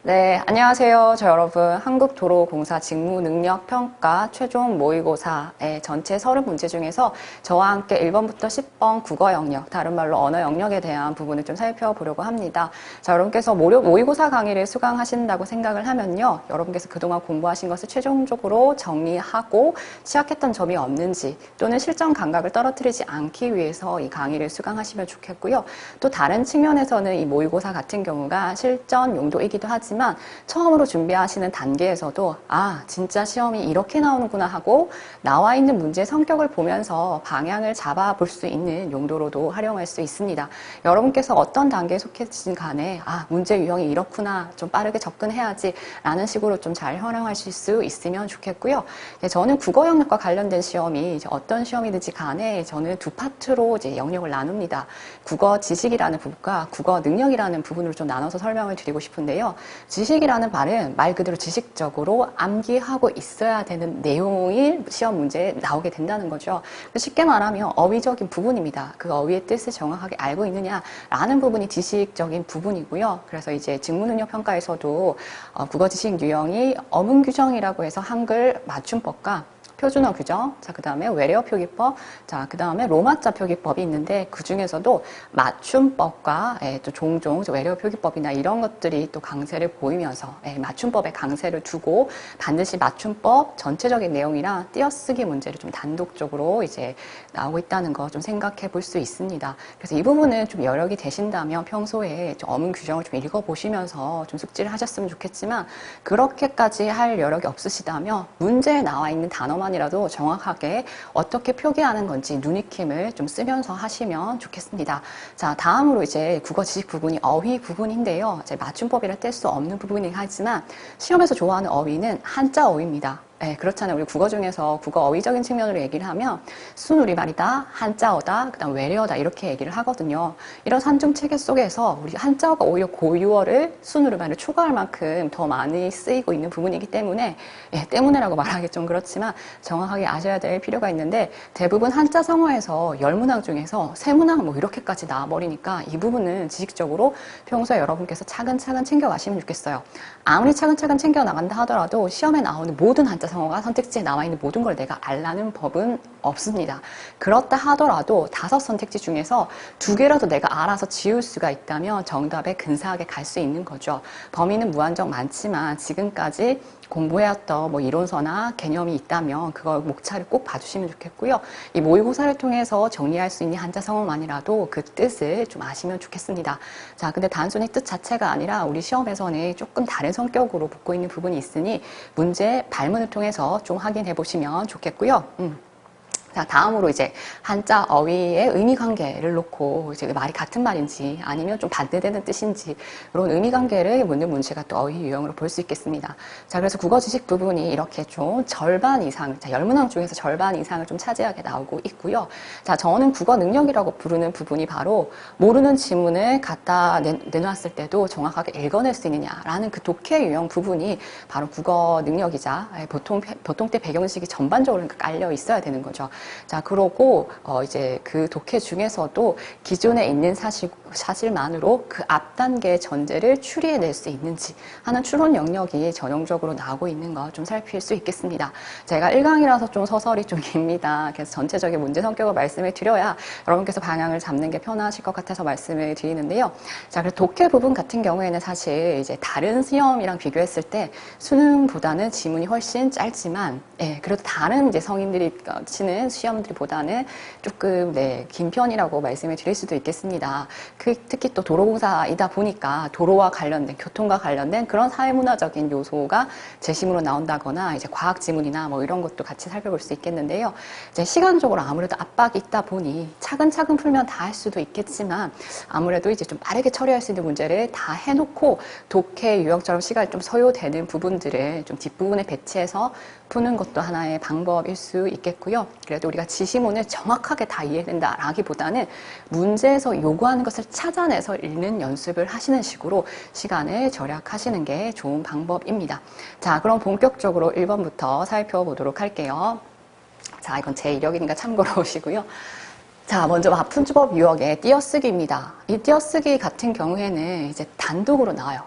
네, 안녕하세요. 여러분. 한국도로공사 직무능력평가 최종 모의고사의 전체 30문제 중에서 저와 함께 1번부터 10번 국어 영역, 다른 말로 언어 영역에 대한 부분을 좀 살펴보려고 합니다. 자, 여러분께서 모의고사 강의를 수강하신다고 생각을 하면요. 여러분께서 그동안 공부하신 것을 최종적으로 정리하고 시작했던 점이 없는지 또는 실전 감각을 떨어뜨리지 않기 위해서 이 강의를 수강하시면 좋겠고요. 또 다른 측면에서는 이 모의고사 같은 경우가 실전 용도이기도 하지만 처음으로 준비하시는 단계에서도 진짜 시험이 이렇게 나오는구나 하고 나와 있는 문제의 성격을 보면서 방향을 잡아볼 수 있는 용도로도 활용할 수 있습니다. 여러분께서 어떤 단계에 속해진 간에 문제 유형이 이렇구나, 좀 빠르게 접근해야지 라는 식으로 좀 잘 활용하실 수 있으면 좋겠고요. 저는 국어 영역과 관련된 시험이 어떤 시험이든지 간에 저는 두 파트로 이제 영역을 나눕니다. 국어 지식이라는 부분과 국어 능력이라는 부분으로 좀 나눠서 설명을 드리고 싶은데요. 지식이라는 말은 말 그대로 지식적으로 암기하고 있어야 되는 내용이 시험 문제에 나오게 된다는 거죠. 쉽게 말하면 어휘적인 부분입니다. 그 어휘의 뜻을 정확하게 알고 있느냐라는 부분이 지식적인 부분이고요. 그래서 이제 직무능력평가에서도 국어 지식 유형이 어문 규정이라고 해서 한글 맞춤법과 표준어 규정, 자, 그 다음에 외래어 표기법, 자, 그 다음에 로마자 표기법이 있는데 그 중에서도 맞춤법과 또 종종 외래어 표기법이나 이런 것들이 또 강세를 보이면서 맞춤법에 강세를 두고 반드시 맞춤법 전체적인 내용이랑 띄어쓰기 문제를 좀 단독적으로 이제 나오고 있다는 거 좀 생각해 볼 수 있습니다. 그래서 이 부분은 좀 여력이 되신다면 평소에 좀 어문 규정을 좀 읽어보시면서 좀 숙지를 하셨으면 좋겠지만 그렇게까지 할 여력이 없으시다면 문제에 나와 있는 단어만 이라도 정확하게 어떻게 표기하는 건지 누리킴을 좀 쓰면서 하시면 좋겠습니다. 자, 다음으로 이제 국어 지식 부분이 어휘 부분인데요. 이제 맞춤법이라 뗄 수 없는 부분이긴 하지만 시험에서 좋아하는 어휘는 한자 어휘입니다. 네, 그렇잖아요. 우리 국어 중에서 국어 어휘적인 측면으로 얘기를 하면 순우리말이다, 한자어다, 그다음 외래어다 이렇게 얘기를 하거든요. 이런 산중 체계 속에서 우리 한자어가 오히려 고유어를 순우리말을 초과할 만큼 더 많이 쓰이고 있는 부분이기 때문에 때문에라고 말하기 좀 그렇지만 정확하게 아셔야 될 필요가 있는데 대부분 한자 성어에서 10문항 중에서 3문항 뭐 이렇게까지 나와버리니까 이 부분은 지식적으로 평소에 여러분께서 차근차근 챙겨가시면 좋겠어요. 아무리 차근차근 챙겨 나간다 하더라도 시험에 나오는 모든 한자 성어가 선택지에 나와 있는 모든 걸 내가 알라는 법은 없습니다. 그렇다 하더라도 5선택지 중에서 2개라도 내가 알아서 지울 수가 있다면 정답에 근사하게 갈 수 있는 거죠. 범위는 무한정 많지만 지금까지 공부해왔던 뭐 이론서나 개념이 있다면 그걸 목차를 꼭 봐주시면 좋겠고요. 이 모의고사를 통해서 정리할 수 있는 한자 성어만이라도 그 뜻을 좀 아시면 좋겠습니다. 자, 근데 단순히 뜻 자체가 아니라 우리 시험에서는 조금 다른 성격으로 붙고 있는 부분이 있으니 문제 발문을 통해서 좀 확인해 보시면 좋겠고요. 자, 다음으로 이제 한자 어휘의 의미 관계를 놓고 이제 말이 같은 말인지 아니면 좀 반대되는 뜻인지 이런 의미 관계를 묻는 문제가 또 어휘 유형으로 볼 수 있겠습니다. 자, 그래서 국어 지식 부분이 이렇게 좀 절반 이상, 자, 10문항 중에서 절반 이상을 좀 차지하게 나오고 있고요. 자, 저는 국어 능력이라고 부르는 부분이 바로 모르는 지문을 갖다 내놨을 때도 정확하게 읽어낼 수 있느냐라는 그 독해 유형 부분이 바로 국어 능력이자 보통 때 배경식이 전반적으로 깔려 있어야 되는 거죠. 자, 그러고 이제 그 독해 중에서도 기존에 있는 사실만으로 그 앞 단계의 전제를 추리해낼 수 있는지 하는 추론 영역이 전형적으로 나오고 있는 거 좀 살필 수 있겠습니다. 제가 1강이라서 좀 서설이 좀 깁니다. 그래서 전체적인 문제 성격을 말씀을 드려야 여러분께서 방향을 잡는 게 편하실 것 같아서 말씀을 드리는데요. 자, 그래서 독해 부분 같은 경우에는 사실 이제 다른 시험이랑 비교했을 때 수능보다는 지문이 훨씬 짧지만, 그래도 다른 이제 성인들이 치는 시험들보다는 조금 긴 편이라고 말씀을 드릴 수도 있겠습니다. 특히 또 도로공사이다 보니까 도로와 관련된 교통과 관련된 그런 사회문화적인 요소가 제시문으로 나온다거나 이제 과학 지문이나 뭐 이런 것도 같이 살펴볼 수 있겠는데요. 이제 시간적으로 아무래도 압박이 있다 보니 차근차근 풀면 다 할 수도 있겠지만 아무래도 이제 좀 빠르게 처리할 수 있는 문제를 다 해놓고 독해 유형처럼 시간이 좀 소요되는 부분들을 좀 뒷부분에 배치해서 푸는 것도 하나의 방법일 수 있겠고요. 그래도 우리가 지시문을 정확하게 다 이해된다라기보다는 문제에서 요구하는 것을 찾아내서 읽는 연습을 하시는 식으로 시간을 절약하시는 게 좋은 방법입니다. 자, 그럼 본격적으로 1번부터 살펴보도록 할게요. 자, 이건 제 이력이니까 참고로 보시고요. 자, 먼저 맞춤법 유형의 띄어쓰기입니다. 이 띄어쓰기 같은 경우에는 이제 단독으로 나와요.